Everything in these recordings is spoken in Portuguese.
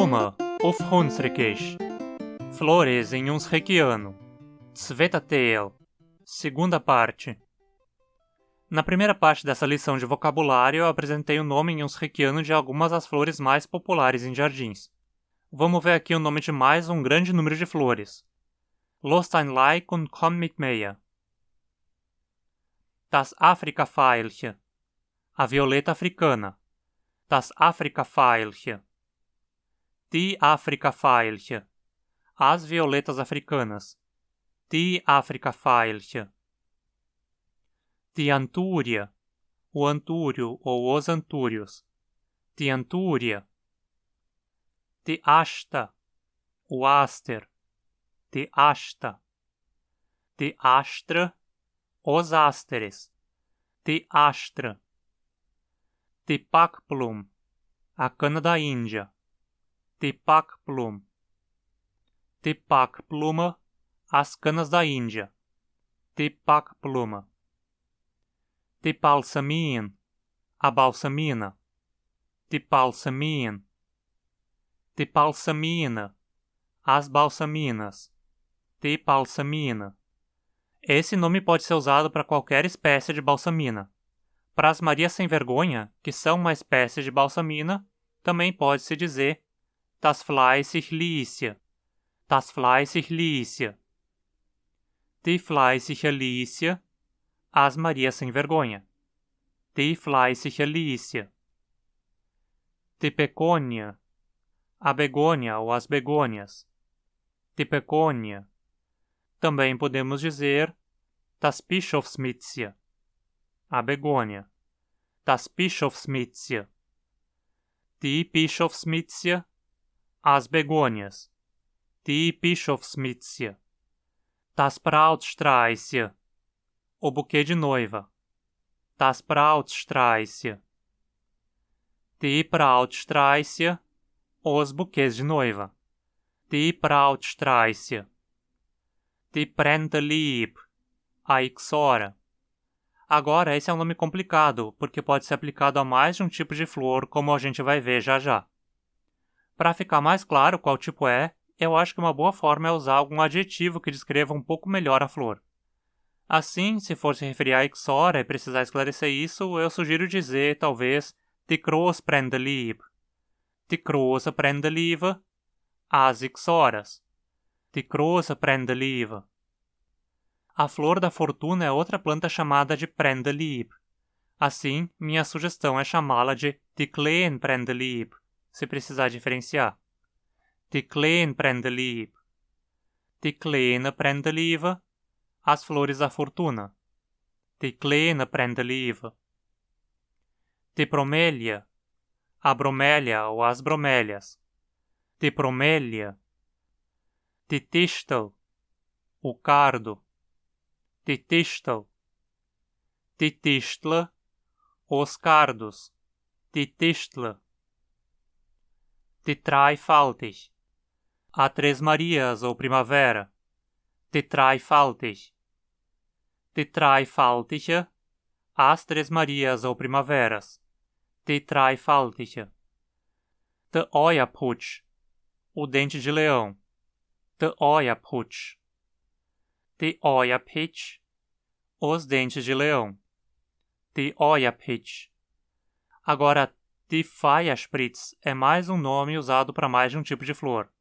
Blume auf Hunsrückisch. Flores em Hunsrückiano. Zweiter Teil. Segunda parte. Na primeira parte dessa lição de vocabulário, eu apresentei o nome em Hunsrückiano de algumas das flores mais populares em jardins. Vamos ver aqui o nome de mais um grande número de flores. Los dein Like und komm mit mir. Das Afrika-Veilchen. A violeta africana. Das Afrika-Veilchen. Die Afrika-Veilchen. As violetas africanas. Die Afrika-Veilchen. Die Antúria. O antúrio ou os antúrios. Die Antúria. Die Asta. O aster. Die Asta. Die Astra. Os ásteres. Die Astra. Die Pakplum. A cana da Índia. Die Pakplum. Die Pakplume. As canas da Índia. Die Pakplume. Die Balsamin. A balsamina. Die Balsamin. Die Balsamina. As balsaminas. Die Balsamina. Esse nome pode ser usado para qualquer espécie de balsamina. Para as Marias sem vergonha, que são uma espécie de balsamina, também pode-se dizer das Fleißig-Lieschen. Das Fleißig-Lieschen. Die Fleißige-Lieschen. As Marias sem vergonha. Die Fleißige-Lieschen. Die Begonia. A begônia ou as begônias. Die Begonia. Também podemos dizer das Bischofsmütze. A begônia. Das Bischofsmütze. Die Bischofsmütze. As begônias. Die Bischofsmütze. Das Brautsträußchen. O buquê de noiva. Das Brautsträußchen. Die Brautsträußchen. Os buquês de noiva. Die Brautsträußchen. Die Brennelieb. A ixora. Agora, esse é um nome complicado, porque pode ser aplicado a mais de um tipo de flor, como a gente vai ver já já. Para ficar mais claro qual tipo é, eu acho que uma boa forma é usar algum adjetivo que descreva um pouco melhor a flor. Assim, se for se referir à ixora e precisar esclarecer isso, eu sugiro dizer, talvez, die Großbrennelieb. Die große Brenneliebe. As ixoras. Die große Brenneliebe. A flor da fortuna é outra planta chamada de Brennelieb. Assim, minha sugestão é chamá-la de die kleine Brennelieb, se precisar diferenciar. Die kleine Brennelieb. Die kleine Brenneliebe. As flores da fortuna. Die kleine Brenneliebe. Die Bromelia. A bromélia ou as bromélias. Die Bromelia. Die Distel. O cardo. Die Distel. Die Distel. Os cardos. Die Distel. Die Dreifaltig. A Três Marias ou primavera. Die Dreifaltig. Die Dreifaltige. As Três Marias ou primaveras. Die Dreifaltige. De Oiapoque. O dente de leão. De Oiapoque. De Oiapoque. Os dentes de leão. De Oiapoque. Agora, die Feierspritz é mais um nome usado para mais de um tipo de flor.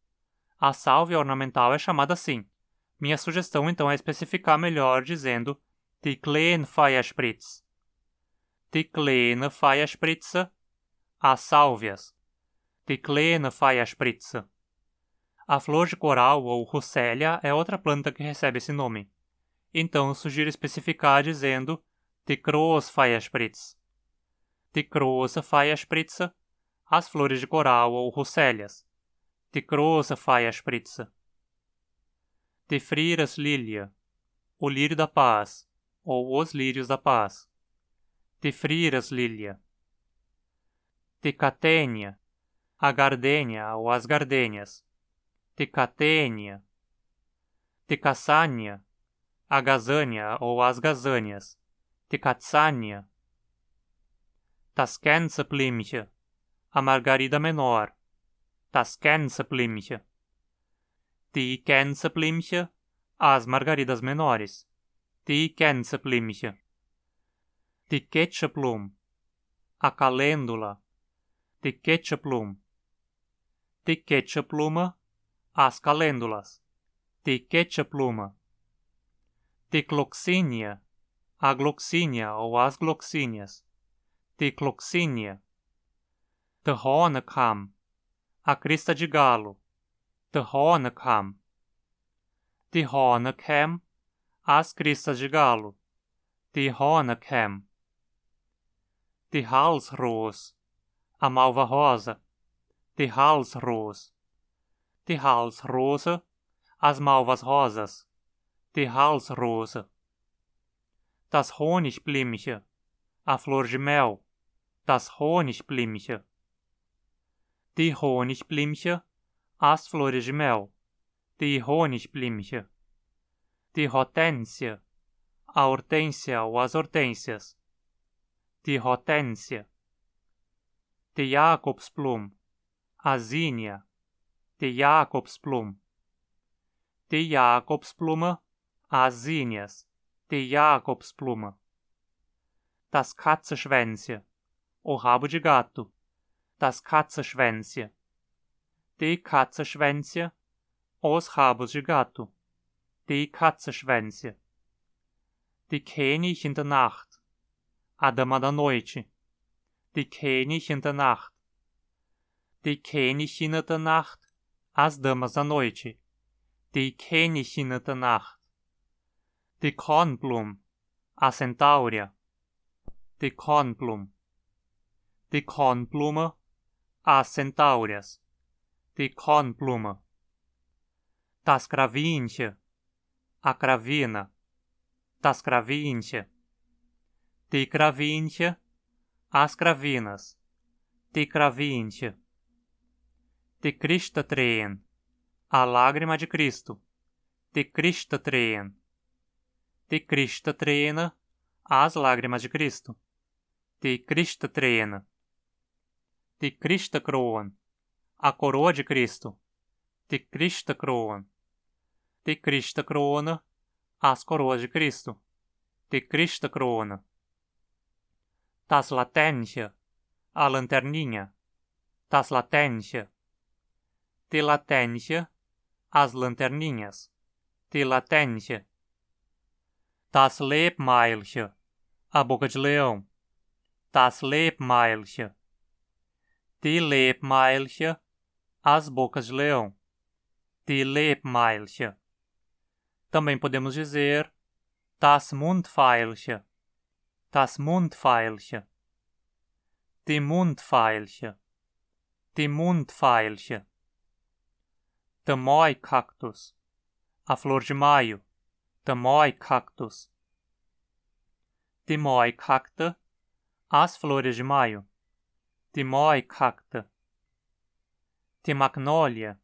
A sálvia ornamental é chamada assim. Minha sugestão então é especificar melhor dizendo die kleine Feierspritz. Die kleine Feierspritze. As sálvias. Die kleine Feierspritze. A flor de coral ou Russélia é outra planta que recebe esse nome. Então eu sugiro especificar dizendo die große Feierspritz. Die große Feierspritze. As flores de coral ou Russélias. Die große Feierspritze. Die Friereslilie. O lírio da paz, ou os lírios da paz. Die Friereslilie. Die Catenia. A gardênia ou as gardênias. Die Catenia. Die Cassania. A gazânia ou as gazânias. Die Cassania. Das Gänseblümchen. A margarida menor. das Gänseblümchen. Die Gänseblümchen, as margaridas menores. Die Gänseblümchen. Die Ketchuplum, a calêndula. Die Ketchuplum. Die Ketchuplume, as calêndulas. Die Ketchuplume. Die Gloxinia, a gloxínia ou as gloxínias. Die Gloxinia. De Honeckam, a crista de galo. De Honeckam. Die Honeckham, as cristas de galo. Die Honeckham. Die Halsroos, a malva rosa. Die Halsroos. Die Halsrose, as malvas rosas. Die Halsrose. Das Honigblümchen, a flor de mel. Das Honigblümchen. Die Honigblümchen, as flores de mel. Die Honigblümchen. Die Hortênsia, a hortênsia ou as hortênsias. Die Hortênsia. Die Jakobsblum, a zinnia. Die Jakobsblum. Die Jakobsblume, as zinnias. Die Jakobsblume. Das Katzenschwänzchen, o rabo de gato. Das Katzenschwänzchen. Die Katzenschwänzchen, os rabos de gato. Die Katzenschwänzchen. Die Königin der Nacht, a dama da noite. Die Königin der Nacht. Die Königin der Nacht, as damas da noite. Die Königin der Nacht. Die Kornblum, a centaurea. Die Kornblum. Die Kornblume, as centaureas. Die Kornblume. Das Kravinchen, a cravina. Das Kravinchen. Die Kravinchen, as cravinas. Die Kravinchen. Die Christatränen, a lágrima de Cristo. Die Christatränen. Die Christatränen, as lágrimas de Cristo. Die Christatränen. Die Christakroon, a coroa de Cristo. Die Christakroon. Die Christakrone, as coroas de Cristo. Die Christakrone. Das Latênchen, a lanterninha. Das Latênchen. Die Latênchen, as lanterninhas. Die Latênchen. Das Lebmailchen, a boca de leão. Das Lebmailchen. Die Lebmailchen, as bocas de leão. Die Lebmailchen. Também podemos dizer das Mundveilchen. Das Mundveilchen. Die Mundveilchen. Die Mundveilchen. Der Maicactus, a flor de maio. Der Maicactus. Die Maicacta, as flores de maio. Die Maicacta. Die Magnolia,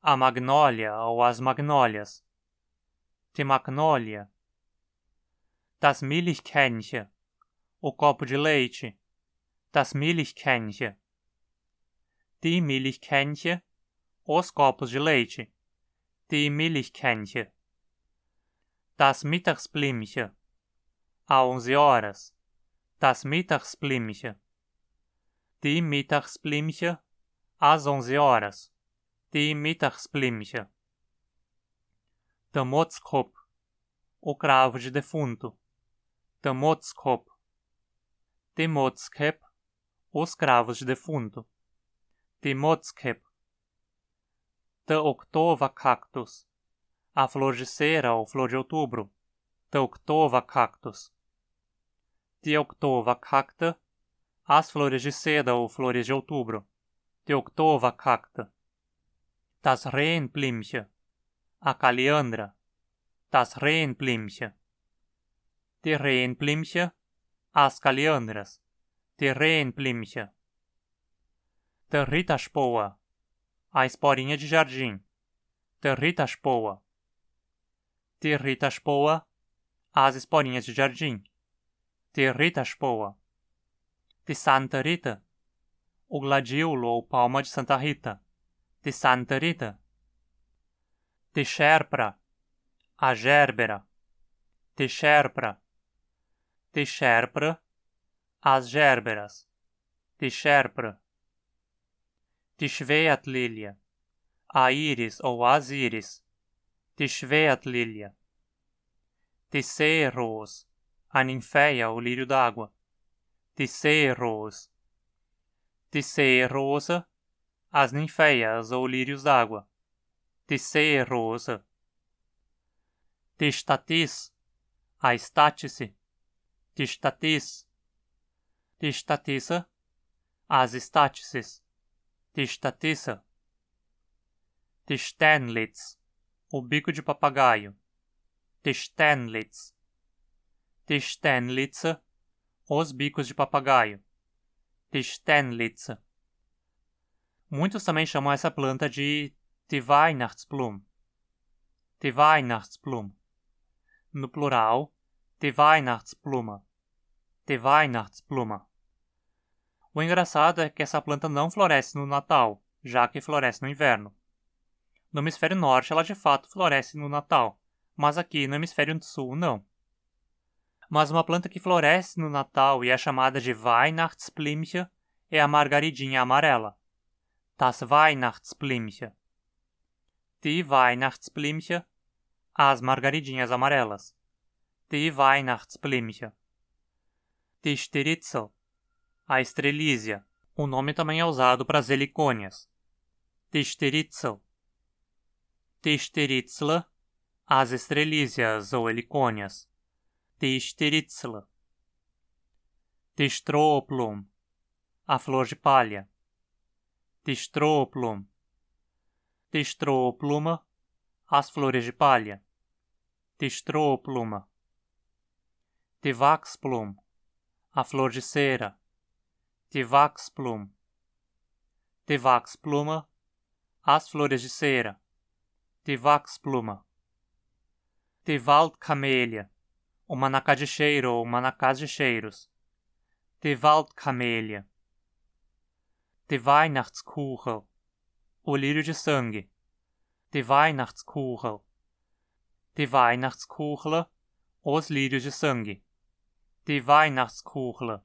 a magnólia ou as magnólias. Die Magnolia. Das Milchkännchen, o copo de leite. Das Milchkännchen. Die Milchkännchen, os copos de leite. Die Milchkännchen. Das Mittagsblümchen, a 11 horas. Das Mittagsblümchen. Die Mittagsblümchen, às 11 horas. Die Mittagsblümchen. Der Motzkopf, o cravo de defunto. Der Motzkopf. Die Motzkep, os cravos de defunto. Die Motzkep. Der Oktobercactus, a flor de cera ou flor de outubro. Der Oktobercactus. Die Oktobercacta, as flores de seda ou flores de outubro. Die Oktobercacta. Das Rehenblümchen, a caliandra. Das Rehenblümchen. Die Rehenblümchen, as caliandras. Die Rehenblümchen. Der Ritterspur, a esporinha de jardim. Der Ritterspur. Die Ritterspur, as esporinhas de jardim. Die Ritterspur. Die Santa Rita, o gladiolo ou palma de Santa Rita. Tisantărita. Tixerpra. A gerbera. Tixerpra. Tixerpră. As gerberas. Tixerpră. Tixveatlilia. A íris ou as íris. Tixveatlilia. Tiseiros. A ninféia ou lírio d'água. Tiseiros. Tiseirosa. As ninféias ou lírios d'água. Tiseirosa. Tistatis. A estátice. Tistatis. Tistatissa. As estátices. Tistatissa. Tistenlitz. O bico de papagaio. Tistenlitz. Tistenlitza. Os bicos de papagaio. Tistenlitza. Muitos também chamam essa planta de Weihnachtsblum. Weihnachtsblum. No plural, Weihnachtsblume. Weihnachtsblume. O engraçado é que essa planta não floresce no Natal, já que floresce no inverno. No hemisfério norte ela de fato floresce no Natal, mas aqui no hemisfério sul não. Mas uma planta que floresce no Natal e é chamada de Weihnachtsblümchen é a margaridinha amarela. Das Weihnachtsblümchen. Die Weihnachtsblümchen. As margaridinhas amarelas. Die Weihnachtsblümchen. Die Steritzel. A estrelízia. O nome também é usado para as helicônias. Die Steritzel. Die Steritzle. As estrelízias ou helicônias. Die Steritzle. Die Strohblum. A flor de palha. Die Strohblum. Die Strohblume. As flores de palha. Die Strohblume. Die Wachsblum. A flor de cera. Die Wachsblum. Die Wachsblume. As flores de cera. Die Wachsblume. Die Waldkamelia. O manacá de cheiro ou manacás de cheiros. Die Waldkamelia. Die Weihnachtskuchel. O lírio de sangue. Die Weihnachtskuchel. Die Weihnachtskuchle. Os lírios de sangue. Die Weihnachtskuchle.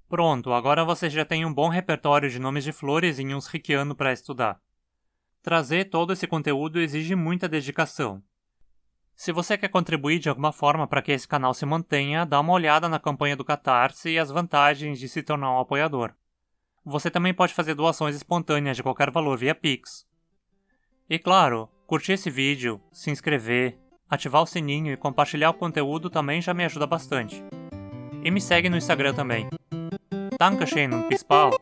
Pronto, agora você já tem um bom repertório de nomes de flores em Hunsrückiano para estudar. Trazer todo esse conteúdo exige muita dedicação. Se você quer contribuir de alguma forma para que esse canal se mantenha, dá uma olhada na campanha do Catarse e as vantagens de se tornar um apoiador. Você também pode fazer doações espontâneas de qualquer valor via Pix. E claro, curtir esse vídeo, se inscrever, ativar o sininho e compartilhar o conteúdo também já me ajuda bastante. E me segue no Instagram também. Dankeschön und bis bald!